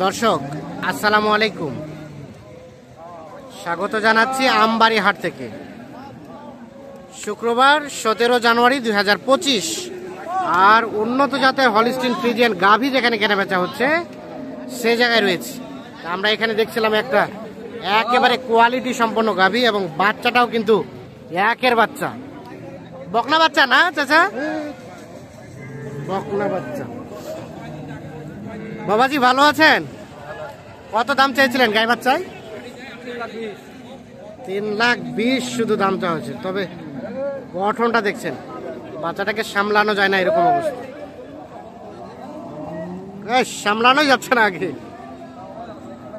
দর্শক আসসালামু আলাইকুম, স্বাগত জানাচ্ছি আমবাড়ি হাট থেকে। শুক্রবার 17 জানুয়ারি 2025। আর উন্নত জাতের হলিস্টিন ফ্রিজিয়ান গাভী যেখানে কেনাবেচা হচ্ছে সে জায়গায় রয়েছে। আমরা এখানে দেখছিলাম একটা একেবারে কোয়ালিটি সম্পন্ন গাভী এবং বাচ্চাটাও কিন্তু একের বাচ্চা, বকনা বাচ্চা না চাচা? বকনা বাচ্চা। বাবাজি ভালো আছেন? কত দাম চাইছিলেন গাই বাচ্চায়? 3,20,000 শুধু দামটা হচ্ছে। তবে গঠনটা দেখছেন, বাচ্চাটাকে সামলানো যায় না এরকম অবস্থা। সামলানোই যাচ্ছে না আগে।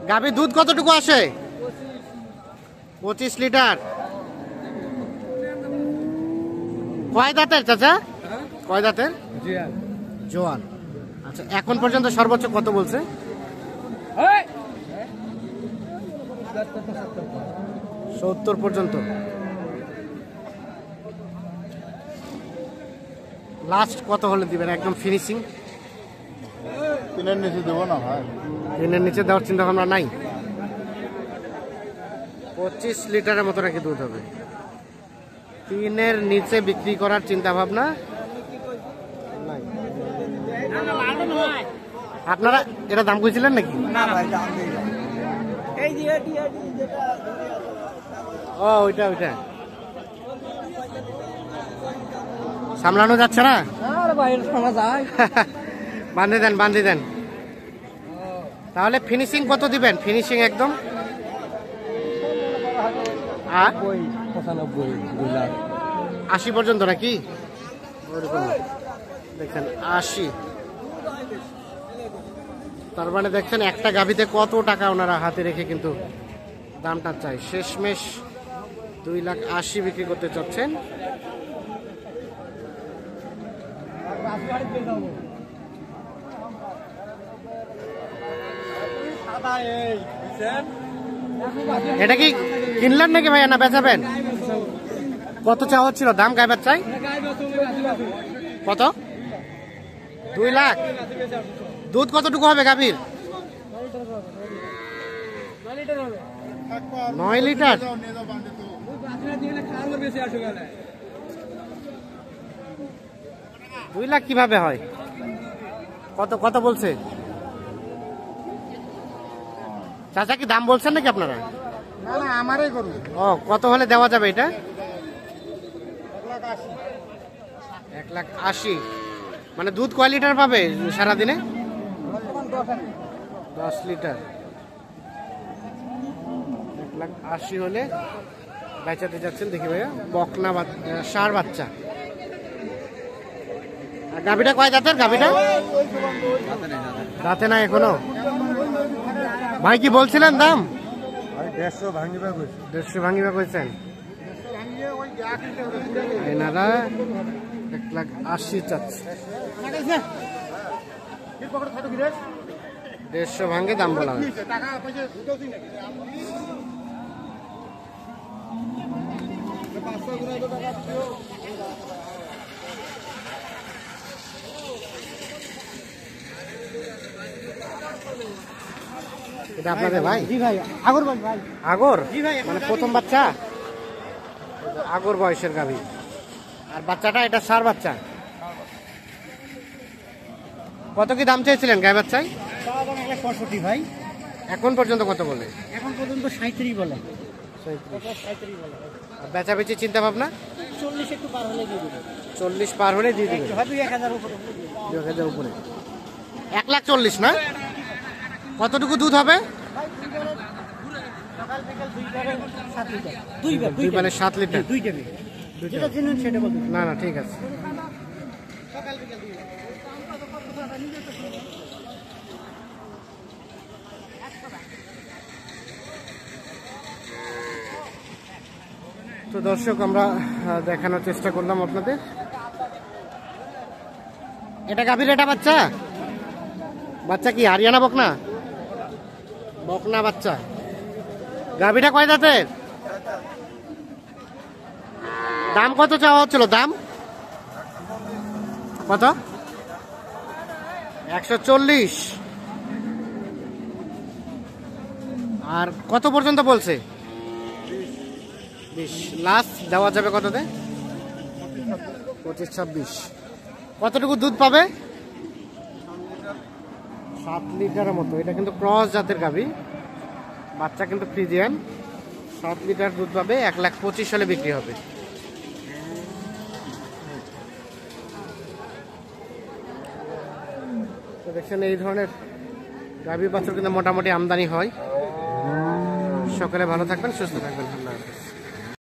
গাভীর দুধ কতটুকু আসে? 25 লিটার। কয় দাঁতের চাচা? কয় দাঁতের? জোয়ান। আচ্ছা, এখন পর্যন্ত সর্বোচ্চ কত বলছে? 70 পর্যন্ত। লাস্ট কত হলে দিবেন একদম ফিনিশিং? 3-এর নিচে দেবো না ভাই। 3-এর নিচে দেওয়ার চিন্তা ভাবনা নাই? 25 লিটারের মতো নাকি দুধ হবে? 3-এর নিচে বিক্রি করার চিন্তা ভাবনা নাই। আপনারা এটা দাম কইছিলেন নাকি? ও ওইটা ওইটা সামলানো যাচ্ছে না। বান্ধে দেন বান্ধে দেন। তাহলে ফিনিশিং কত দিবেন? ফিনিশিং একদম 80 পর্যন্ত নাকি? দেখছেন 80। তার মানে দেখছেন একটা গাভীতে কত টাকা ওনারা হাতে রেখে কিন্তু দামটা চাই। শেষমেশ 2,80,000 বিক্রি করতে চাচ্ছেন। এটা কি কিনলেন নাকি ভাইয়া না বেচাবেন? কত চাওয়া হচ্ছিল দাম গাই বাচ্চায়? কত? 2 লাখ। দুধ কতটুকু হবে গাভীর? 9 লিটার। 2 লাখ কিভাবে হয়? কত কত বলছে চাচা? কি দাম বলছেন নাকি আপনারা? না না, আমারই করুন। ও, কত হলে দেওয়া যাবে এটা? 1,80,000। মানে দুধ কয় লিটার পাবে সারাদিনে? 10 লিটার। 1,80,000 হলে বেচাতে যাচ্ছেন। দেখি ভাইয়া, বকনা ষাঁড় বাচ্চা। আর গাভীটা কয় দাঁতের? গাভীটা দাঁতে না এখনো। ভাই কি বলছিলেন দাম? 150 ভাঙিবা কইছেন। এনারা 1,80,000 চাচ্ছে। 150 ভাঙে দাম বলা হয়। এটা আপনাদের ভাই? জি ভাই, আগর ভাই। আগর? জি ভাই। মানে প্রথম বাচ্চা? আগর বয়সের গাভী। আর বাচ্চাটা এটা ষাঁড় বাচ্চা। কত কি দাম চেয়েছিলেন গাই বাচ্চায়? 65 ভাই। এখন পর্যন্ত কত বলে? এখন পর্যন্ত 37 বলে। 37 বলে। আর বেচাবেচি চিন্তা ভাবনা? 40 একটু পার হলে দিয়ে দেবে। 40 পার হলে দিয়ে দেবে। 2,000 উপরে। 2,000 উপরে। 1,40,000 না? কতটুকু দুধ হবে? সকাল বিকাল 2 টারে 7 লিটার। 2 মানে 7 লিটার। 2 টারে। যেটা জেনুইন সেটা বলতে। না না, ঠিক আছে। সকাল বিকাল 2 তো দর্শক, আমরা দেখানোর চেষ্টা করলাম আপনাদের। এটা গাভীর, এটা বাচ্চা? বাচ্চা কি হারিয়ানা বকনা? বকনা বাচ্চা। গাভীটা কয় দাঁতের? দাম কত চাওয়া হচ্ছিল? দাম কত? 140। আর কত পর্যন্ত বলছে? 20 লাস্ট দেওয়া যাবে কততে? 25-26। কতটুকু দুধ পাবে? 7 লিটারের মতো। এটা কিন্তু ক্রস জাতের গাভী, বাচ্চা কিন্তু ফ্রিজিয়ান। 7 লিটার দুধ পাবে, 1,25,000 হলে বিক্রি হবে। তো দেখছেন এই ধরনের গাভী বাছুর কিন্তু মোটামুটি আমদানি হয়। সকলে ভালো থাকবেন, সুস্থ থাকবেন। আল্লাহ হাফেজ।